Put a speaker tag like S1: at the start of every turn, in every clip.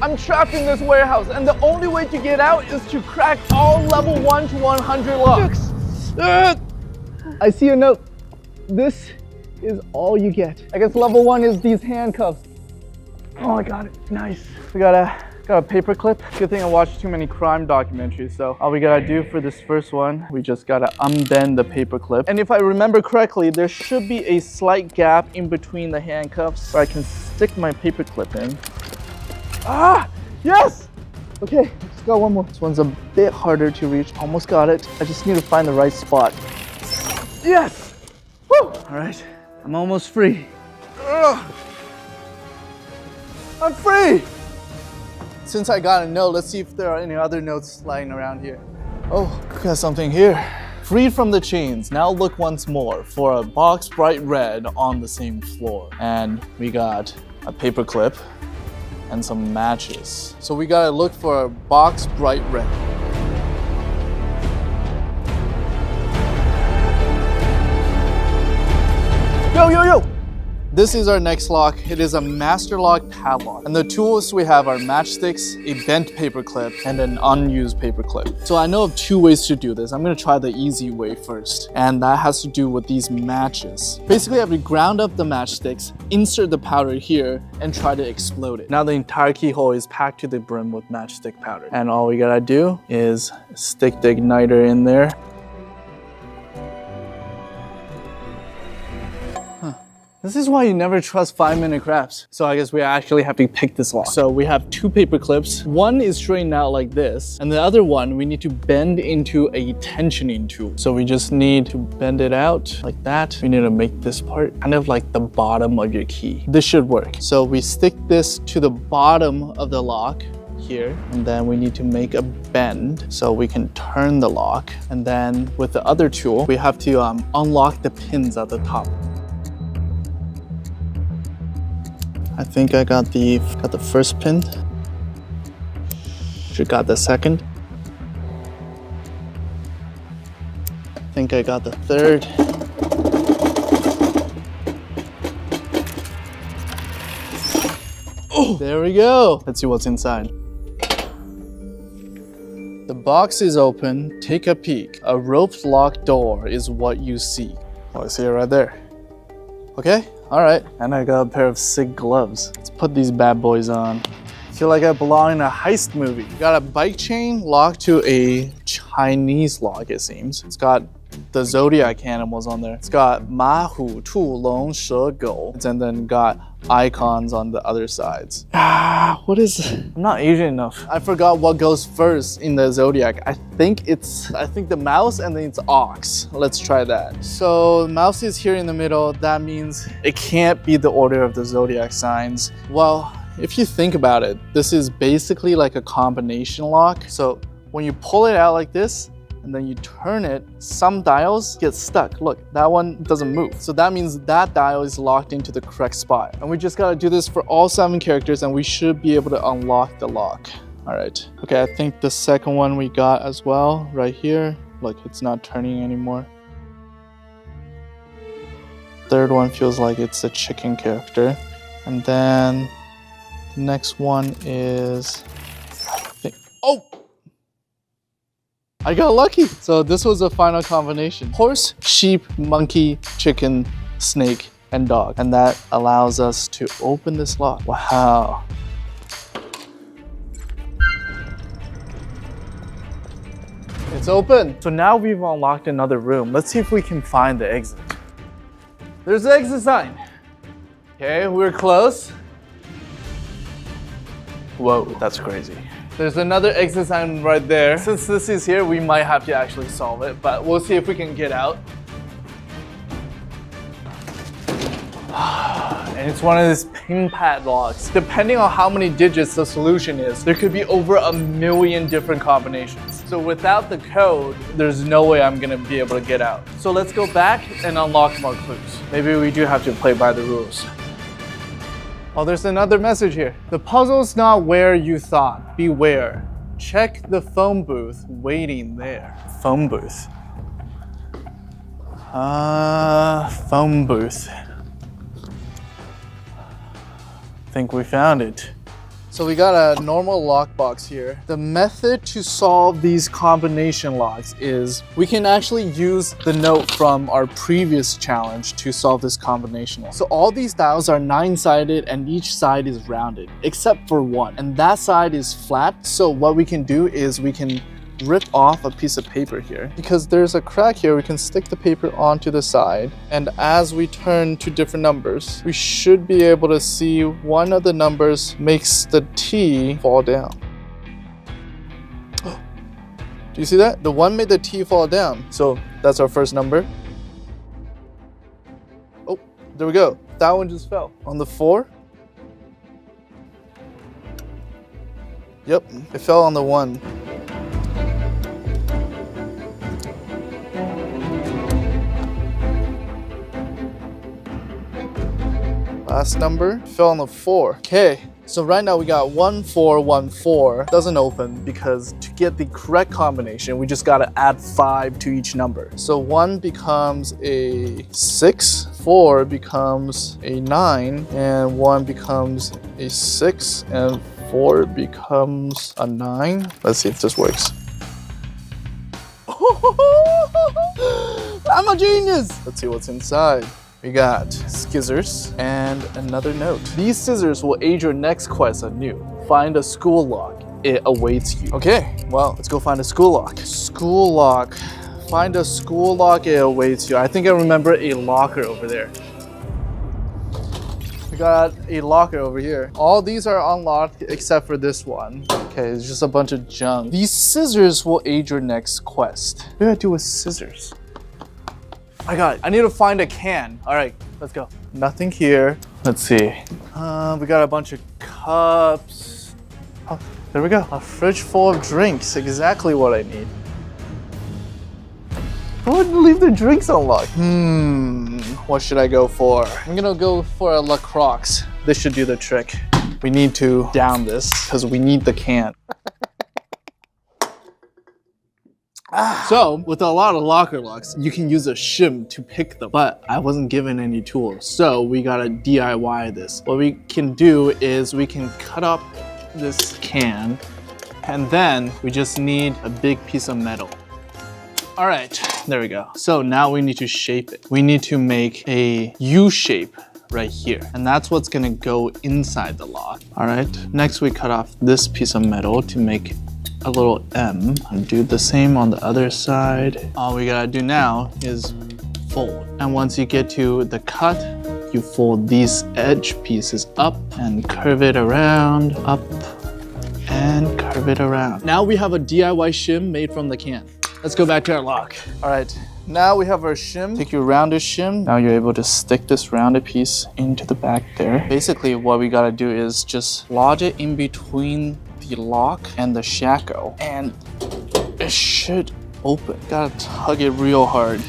S1: I'm trapped in this warehouse, and the only way to get out is to crack all level 1 to 100 locks. I see a note. This is all you get. I guess level 1 is these handcuffs. Oh, I got it. Nice. We got a paper clip. Good thing I watched too many crime documentaries, so all we gotta do for this first one, we just gotta unbend the paper clip. And if I remember correctly, there should be a slight gap in between the handcuffs where I can stick my paper clip in. Ah, yes! Okay, just got one more. This one's a bit harder to reach. Almost got it. I just need to find the right spot. Yes! Woo! All right, I'm almost free. Ugh. I'm free! Since I got a note, let's see if there are any other notes lying around here. Oh, got something here. Freed from the chains, now look once more for a box bright red on the same floor. And we got a paper clip and some matches. So we gotta look for a box bright red. Yo, yo, yo! This is our next lock. It is a master lock padlock. And the tools we have are matchsticks, a bent paper clip, and an unused paper clip. So I know of 2 ways to do this. I'm gonna try the easy way first. And that has to do with these matches. Basically, I have to ground up the matchsticks, insert the powder here, and try to explode it. Now the entire keyhole is packed to the brim with matchstick powder. And all we gotta do is stick the igniter in there. This is why you never trust 5-minute crafts. So I guess we actually have to pick this lock. So we have 2 paper clips. One is straightened out like this, and the other one we need to bend into a tensioning tool. So we just need to bend it out like that. We need to make this part kind of like the bottom of your key. This should work. So we stick this to the bottom of the lock here, and then we need to make a bend so we can turn the lock. And then with the other tool, we have to unlock the pins at the top. I think I got the first pin. Should got the second. I think I got the third. Oh, there we go. Let's see what's inside. The box is open. Take a peek. A roped locked door is what you see. Oh, I see it right there. Okay. All right, and I got a pair of SIG gloves. Let's put these bad boys on. I feel like I belong in a heist movie. Got a bike chain locked to a Chinese lock, it seems. It's got the zodiac animals on there. It's got Ma Hu, Tu Long, She Gou, and then got icons on the other sides. What is, I'm not Asian enough. I forgot what goes first in the zodiac. I think the mouse and then it's ox. Let's try that. So mouse is here in the middle. That means it can't be the order of the zodiac signs. Well, if you think about it, this is basically like a combination lock. So when you pull it out like this, and then you turn it, some dials get stuck. Look, that one doesn't move. So that means that dial is locked into the correct spot. And we just gotta do this for all 7 characters and we should be able to unlock the lock. All right. Okay, I think the second one we got as well, right here. Look, it's not turning anymore. Third one feels like it's a chicken character. And then the next one is, oh! I got lucky. So this was the final combination. Horse, sheep, monkey, chicken, snake, and dog. And that allows us to open this lock. Wow. It's open. So now we've unlocked another room. Let's see if we can find the exit. There's the exit sign. Okay, we're close. Whoa, that's crazy. There's another exit sign right there. Since this is here, we might have to actually solve it, but we'll see if we can get out. And it's one of these pin pad locks. Depending on how many digits the solution is, there could be over 1 million different combinations. So without the code, there's no way I'm gonna be able to get out. So let's go back and unlock more clues. Maybe we do have to play by the rules. Oh, there's another message here. The puzzle's not where you thought. Beware. Check the phone booth waiting there. Phone booth. Phone booth. I think we found it. So we got a normal lockbox here. The method to solve these combination locks is we can actually use the note from our previous challenge to solve this combination lock. So all these dials are 9-sided and each side is rounded, except for one. And that side is flat. So what we can do is we can rip off a piece of paper here. Because there's a crack here, we can stick the paper onto the side. And as we turn to different numbers, we should be able to see one of the numbers makes the T fall down. Do you see that? The one made the T fall down. So that's our first number. Oh, there we go. That one just fell. On the 4. Yep, it fell on the 1. Last number fell on the 4. Okay, so right now we got 1, 4, 1, 4. Doesn't open because to get the correct combination, we just gotta add 5 to each number. So 1 becomes a 6, 4 becomes a 9, and 1 becomes a 6, and 4 becomes a 9. Let's see if this works. I'm a genius! Let's see what's inside. We got scissors and another note. These scissors will aid your next quest anew. Find a school lock. It awaits you. Okay, well, let's go find a school lock. School lock. Find a school lock. It awaits you. I think I remember a locker over there. We got a locker over here. All these are unlocked except for this one. Okay, it's just a bunch of junk. These scissors will aid your next quest. What do I do with scissors? I got it. I need to find a can. All right, let's go. Nothing here. Let's see. We got a bunch of cups. Oh, there we go. A fridge full of drinks. Exactly what I need. Who would leave their drinks unlocked? What should I go for? I'm gonna go for a La Croix. This should do the trick. We need to down this because we need the can. So, with a lot of locker locks, you can use a shim to pick them, but I wasn't given any tools, so we gotta DIY this. What we can do is we can cut up this can, and then we just need a big piece of metal. All right, there we go. So now we need to shape it. We need to make a U shape right here, and that's what's gonna go inside the lock. All right, next we cut off this piece of metal to make a little M and do the same on the other side. All we gotta do now is fold. And once you get to the cut, you fold these edge pieces up and curve it around, up and curve it around. Now we have a DIY shim made from the can. Let's go back to our lock. All right, now we have our shim. Take your rounded shim. Now you're able to stick this rounded piece into the back there. Basically what we gotta do is just lodge it in between the lock and the shackle, and it should open. Gotta tug it real hard.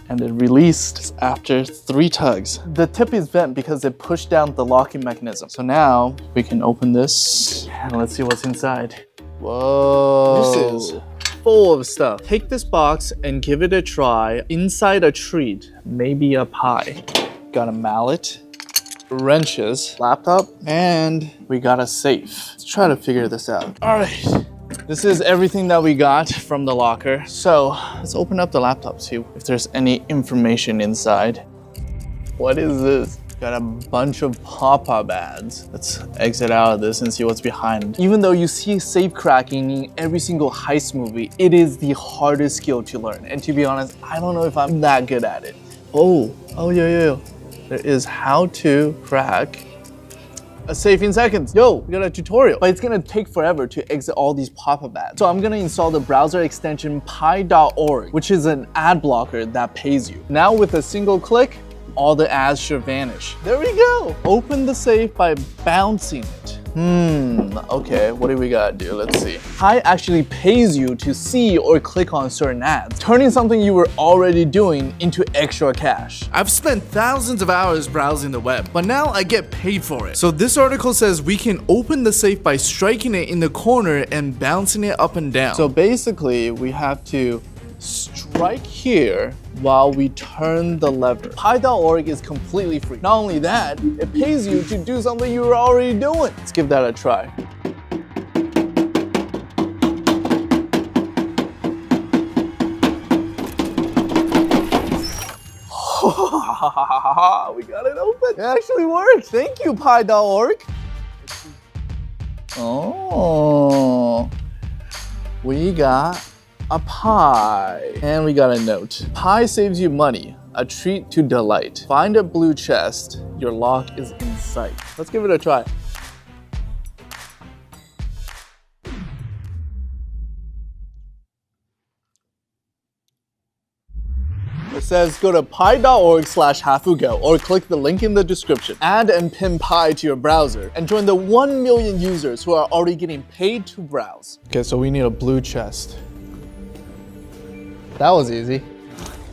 S1: And it released after 3 tugs. The tip is bent because it pushed down the locking mechanism. So now we can open this and let's see what's inside. Whoa. This is full of stuff. Take this box and give it a try. Inside a treat, maybe a pie. Got a mallet, wrenches, laptop, and we got a safe. Let's try to figure this out. All right, this is everything that we got from the locker. So let's open up the laptop, see if there's any information inside. What is this? Got a bunch of pop-up ads. Let's exit out of this and see what's behind. Even though you see safe cracking in every single heist movie, it is the hardest skill to learn. And to be honest, I don't know if I'm that good at it. Oh yeah. There is how to crack a safe in seconds. Yo, we got a tutorial, but it's gonna take forever to exit all these pop-up ads. So I'm gonna install the browser extension pi.org, which is an ad blocker that pays you. Now with a single click, all the ads should vanish. There we go. Open the safe by bouncing it. Okay, what do we gotta do? Let's see. Pi actually pays you to see or click on certain ads, turning something you were already doing into extra cash. I've spent thousands of hours browsing the web, but now I get paid for it. So this article says we can open the safe by striking it in the corner and bouncing it up and down. So basically, we have to strike here while we turn the lever. Pi.org is completely free. Not only that, it pays you to do something you were already doing. Let's give that a try. We got it open. It actually worked. Thank you, Pi.org. Oh, we got a pie. And we got a note. Pie saves you money. A treat to delight. Find a blue chest. Your lock is in sight. Let's give it a try. It says go to pi.org/HafuGo or click the link in the description. Add and pin Pi to your browser and join the 1 million users who are already getting paid to browse. Okay, so we need a blue chest. That was easy.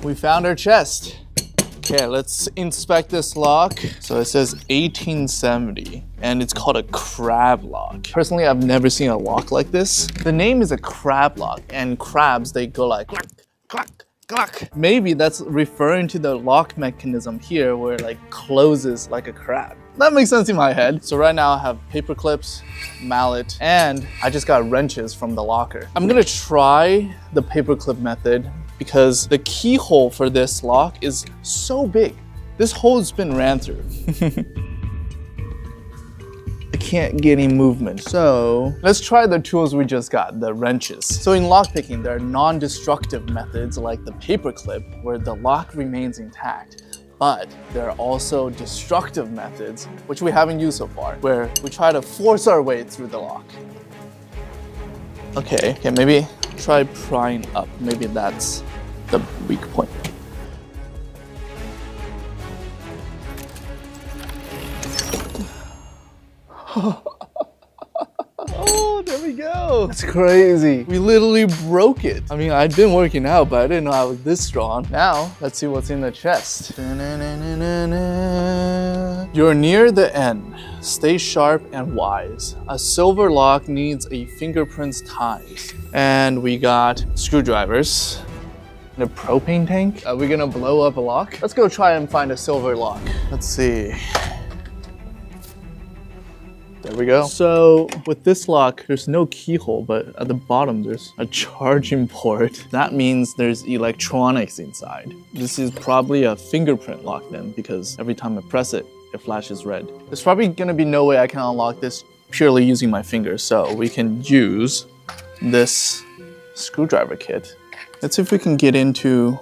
S1: We found our chest. Okay, let's inspect this lock. So it says 1870 and it's called a crab lock. Personally, I've never seen a lock like this. The name is a crab lock and crabs, they go like clack, clack. Maybe that's referring to the lock mechanism here where it like closes like a crab. That makes sense in my head. So right now I have paper clips, mallet, and I just got wrenches from the locker. I'm gonna try the paperclip method because the keyhole for this lock is so big. This hole's been ran through. I can't get any movement. So let's try the tools we just got, the wrenches. So in lockpicking, there are non-destructive methods like the paperclip where the lock remains intact. But there are also destructive methods, which we haven't used so far, where we try to force our way through the lock. Okay, maybe try prying up. Maybe that's the weak point. Oh, there we go. That's crazy. We literally broke it. I mean, I'd been working out, but I didn't know I was this strong. Now, let's see what's in the chest. You're near the end. Stay sharp and wise. A silver lock needs a fingerprint's ties. And we got screwdrivers. And a propane tank. Are we gonna blow up a lock? Let's go try and find a silver lock. Let's see. There we go. So with this lock, there's no keyhole, but at the bottom, there's a charging port. That means there's electronics inside. This is probably a fingerprint lock then, because every time I press it, it flashes red. There's probably gonna be no way I can unlock this purely using my fingers, so we can use this screwdriver kit. Let's see if we can get into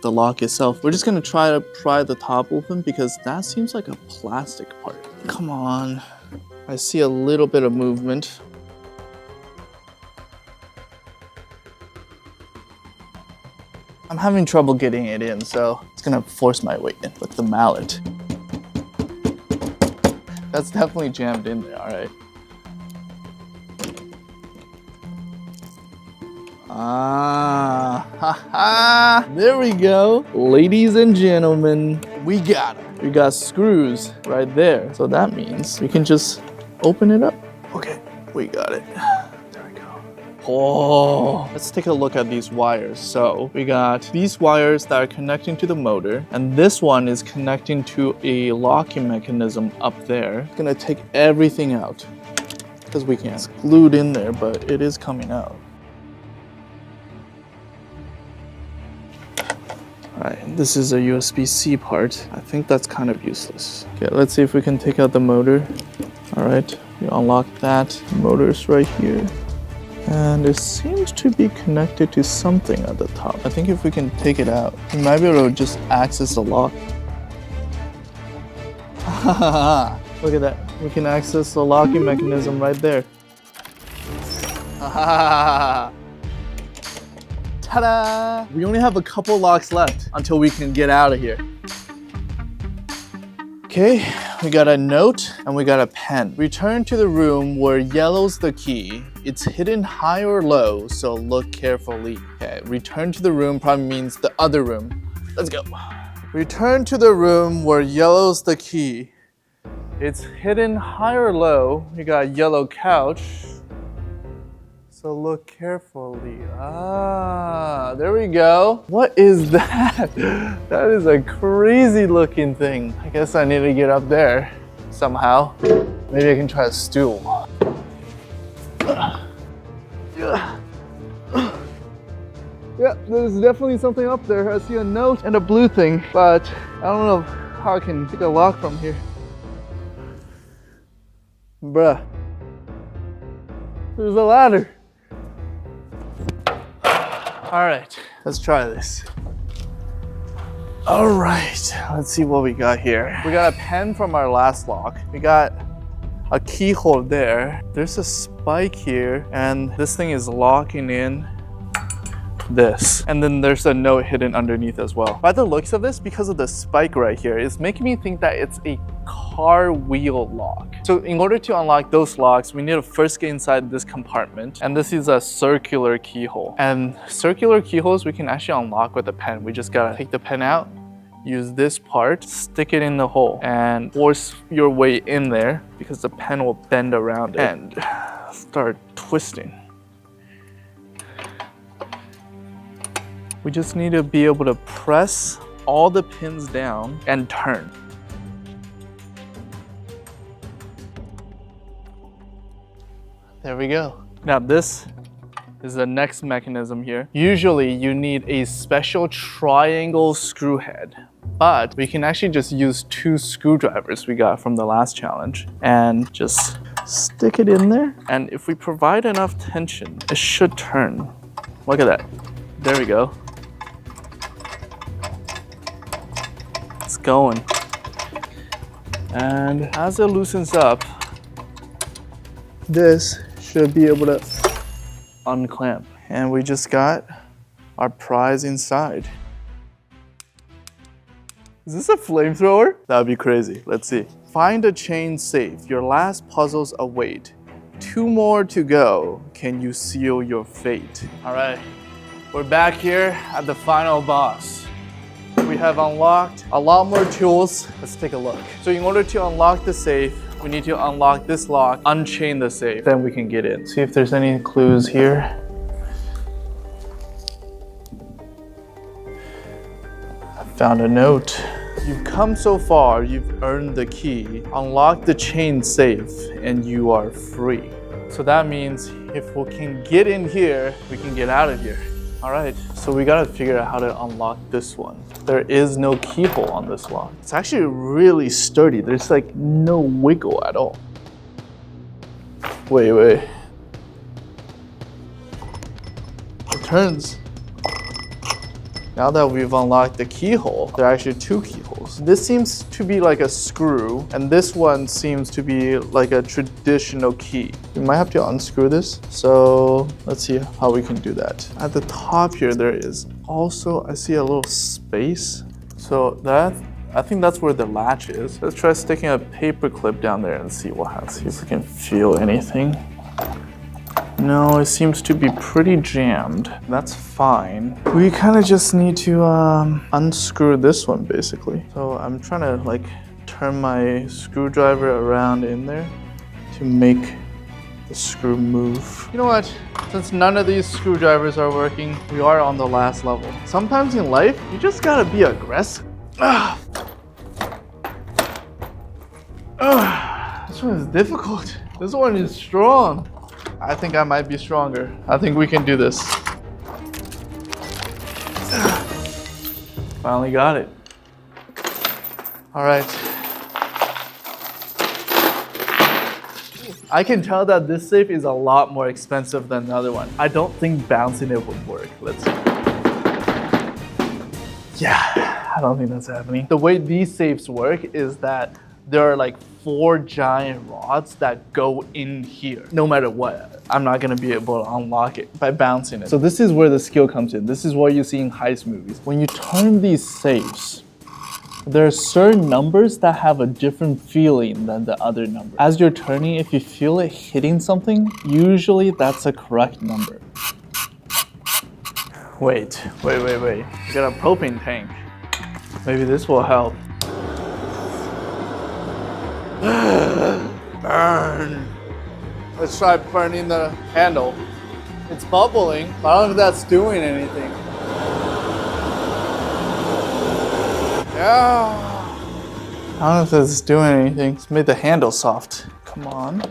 S1: the lock itself. We're just gonna try to pry the top open because that seems like a plastic part. Come on. I see a little bit of movement. I'm having trouble getting it in, so it's gonna force my way in with the mallet. That's definitely jammed in there, all right. There we go. Ladies and gentlemen, we got it. We got screws right there. So that means we can just open it up. Okay, we got it. There we go. Oh, let's take a look at these wires. So we got these wires that are connecting to the motor, and this one is connecting to a locking mechanism up there. It's gonna take everything out because we can't. It's glued in there, but it is coming out. All right, this is a USB-C part. I think that's kind of useless. Okay, let's see if we can take out the motor. All right, we unlock that. The motor's right here. And it seems to be connected to something at the top. I think if we can take it out, we might be able to just access the lock. Look at that. We can access the locking mechanism right there. Ta-da! We only have a couple locks left until we can get out of here. Okay, we got a note and we got a pen. Return to the room where yellow's the key. It's hidden high or low, so look carefully. Okay, return to the room probably means the other room. Let's go. Return to the room where yellow's the key. It's hidden high or low. You got a yellow couch. So look carefully. Ah, there we go. What is that? That is a crazy looking thing. I guess I need to get up there somehow. Maybe I can try a stool. Yeah, there's definitely something up there. I see a note and a blue thing, but I don't know how I can pick a lock from here. Bruh. There's a ladder. All right, let's try this. All right, let's see what we got here. We got a pen from our last lock. We got a keyhole there. There's a spike here, and this thing is locking in this. And then there's a note hidden underneath as well. By the looks of this, because of the spike right here, it's making me think that it's a car wheel lock. So in order to unlock those locks, we need to first get inside this compartment. And this is a circular keyhole. And circular keyholes we can actually unlock with a pen. We just gotta take the pen out, use this part, stick it in the hole, and force your way in there because the pen will bend around it and start twisting. We just need to be able to press all the pins down and turn. There we go. Now this is the next mechanism here. Usually you need a special triangle screw head, but we can actually just use 2 screwdrivers we got from the last challenge and just stick it in there. And if we provide enough tension, it should turn. Look at that. There we go. It's going. And as it loosens up, this should be able to unclamp. And we just got our prize inside. Is this a flamethrower? That would be crazy. Let's see. Find a chain safe. Your last puzzles await. 2 more to go. Can you seal your fate? All right, we're back here at the final boss. We have unlocked a lot more tools. Let's take a look. So in order to unlock the safe, we need to unlock this lock, unchain the safe, then we can get in. See if there's any clues here. I found a note. You've come so far, you've earned the key. Unlock the chain safe and you are free. So that means if we can get in here, we can get out of here. All right, so we gotta figure out how to unlock this one. There is no keyhole on this lock. It's actually really sturdy. There's like no wiggle at all. Wait. It turns. Now that we've unlocked the keyhole, there are actually 2 keyholes. This seems to be like a screw, and this one seems to be like a traditional key. We might have to unscrew this. So let's see how we can do that. At the top here, there is also, I see a little space. So I think that's where the latch is. Let's try sticking a paper clip down there and see what happens. See if we can feel anything. No, it seems to be pretty jammed. That's fine. We kind of just need to unscrew this one basically. So I'm trying to like turn my screwdriver around in there to make the screw move. You know what? Since none of these screwdrivers are working, we are on the last level. Sometimes in life, you just gotta be aggressive. This one is difficult. This one is strong. I think I might be stronger. I think we can do this. Finally got it. All right. I can tell that this safe is a lot more expensive than the other one. I don't think bouncing it would work. Let's see. Yeah, I don't think that's happening. The way these safes work is that there are like 4 giant rods that go in here. No matter what, I'm not gonna be able to unlock it by bouncing it. So this is where the skill comes in. This is what you see in heist movies. When you turn these safes, there are certain numbers that have a different feeling than the other number. As you're turning, if you feel it hitting something, usually that's a correct number. Wait. We got a propane tank. Maybe this will help. Burn. Let's try burning the handle. It's bubbling, but I don't know if that's doing anything. Yeah. I don't know if this is doing anything. Let's make the handle soft. Come on.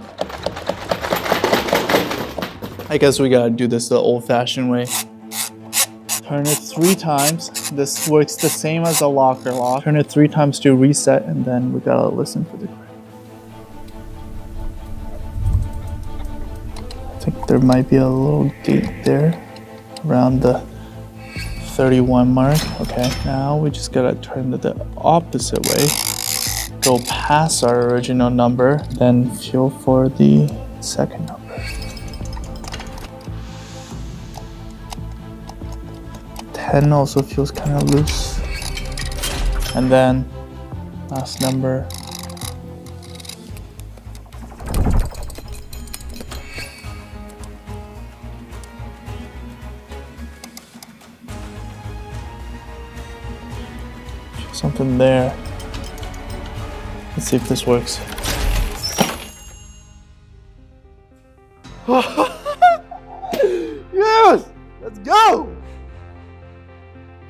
S1: I guess we gotta do this the old-fashioned way. Turn it 3 times. This works the same as a locker lock. Turn it 3 times to reset, and then we gotta listen for the crack. I think there might be a little gate there around the 31 mark. Okay, now we just gotta turn it the opposite way. Go past our original number, then feel for the second number. 10 also feels kind of loose. And then last number. Something there. Let's see if this works. Yes! Let's go!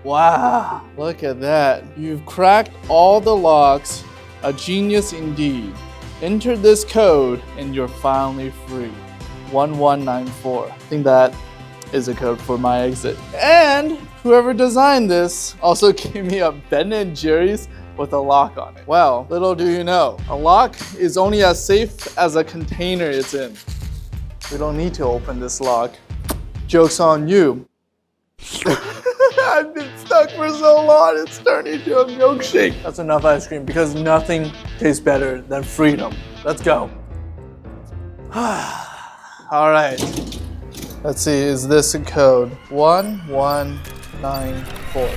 S1: Wow, look at that. You've cracked all the locks. A genius indeed. Enter this code and you're finally free. 1194. I think that is a code for my exit. And whoever designed this also gave me a Ben & Jerry's with a lock on it. Well, little do you know, a lock is only as safe as a container it's in. We don't need to open this lock. Joke's on you. I've been stuck for so long, it's turned into a milkshake. That's enough ice cream because nothing tastes better than freedom. Let's go. All right. Let's see, is this a code? 1194.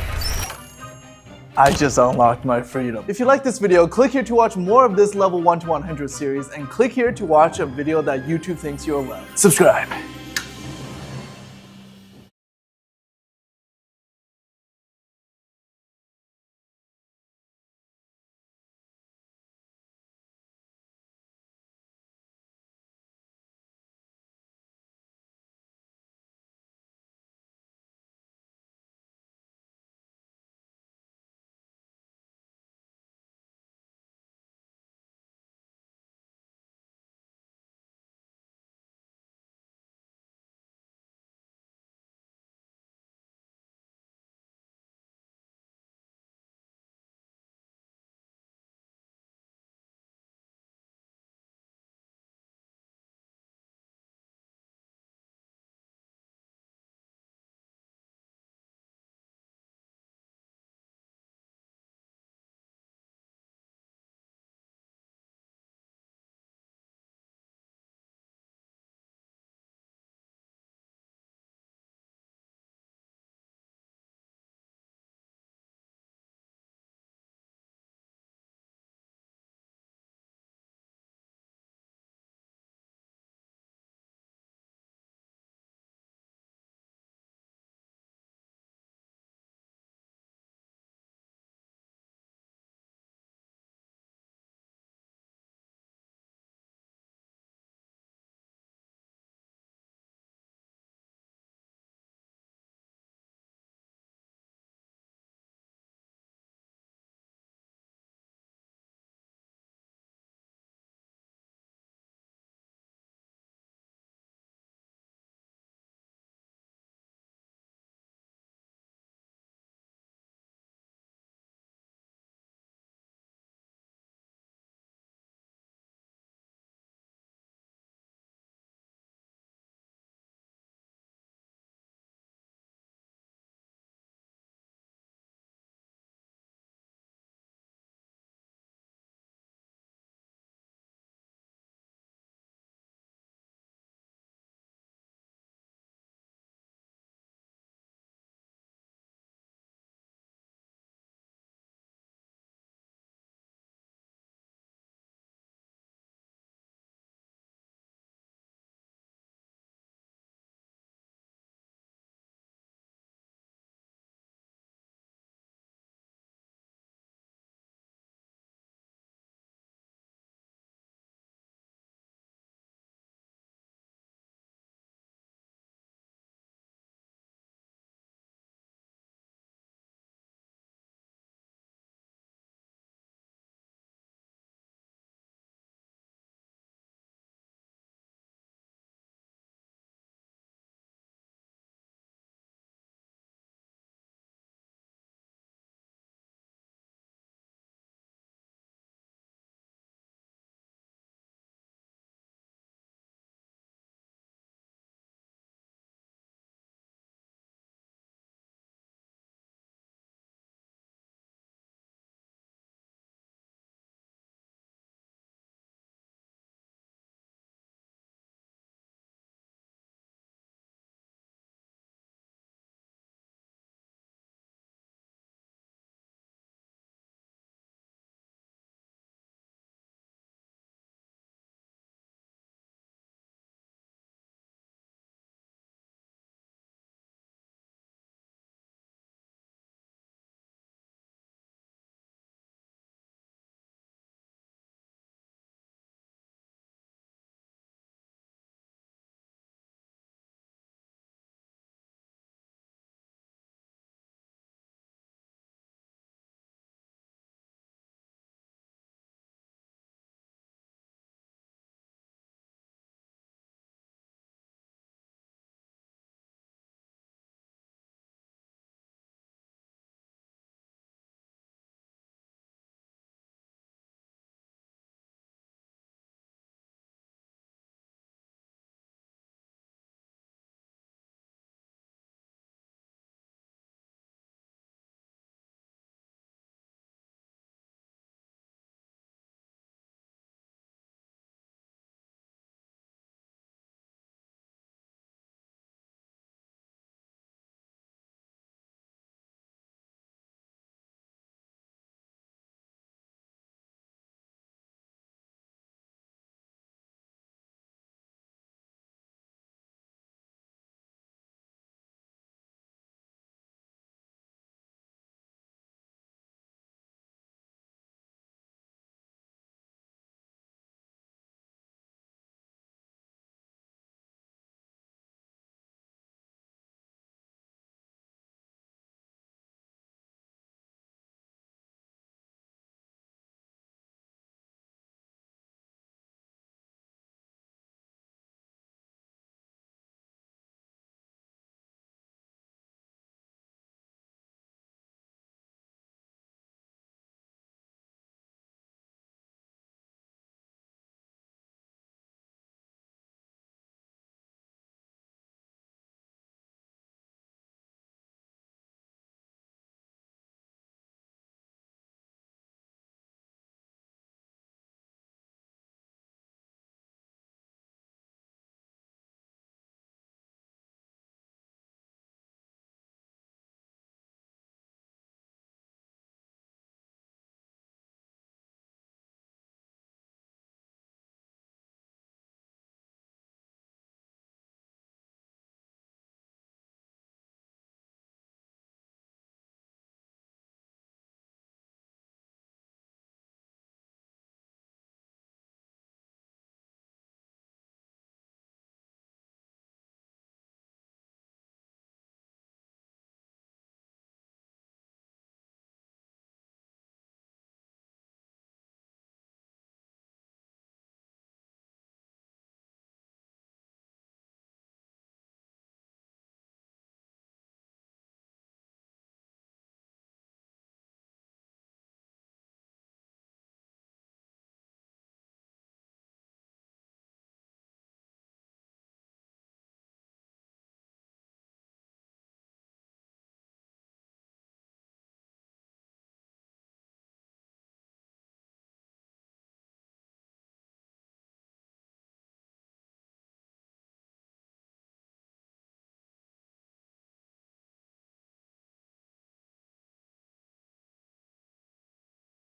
S1: I just unlocked my freedom. If you like this video, click here to watch more of this level 1 to 100 series and click here to watch a video that YouTube thinks you'll love. Subscribe.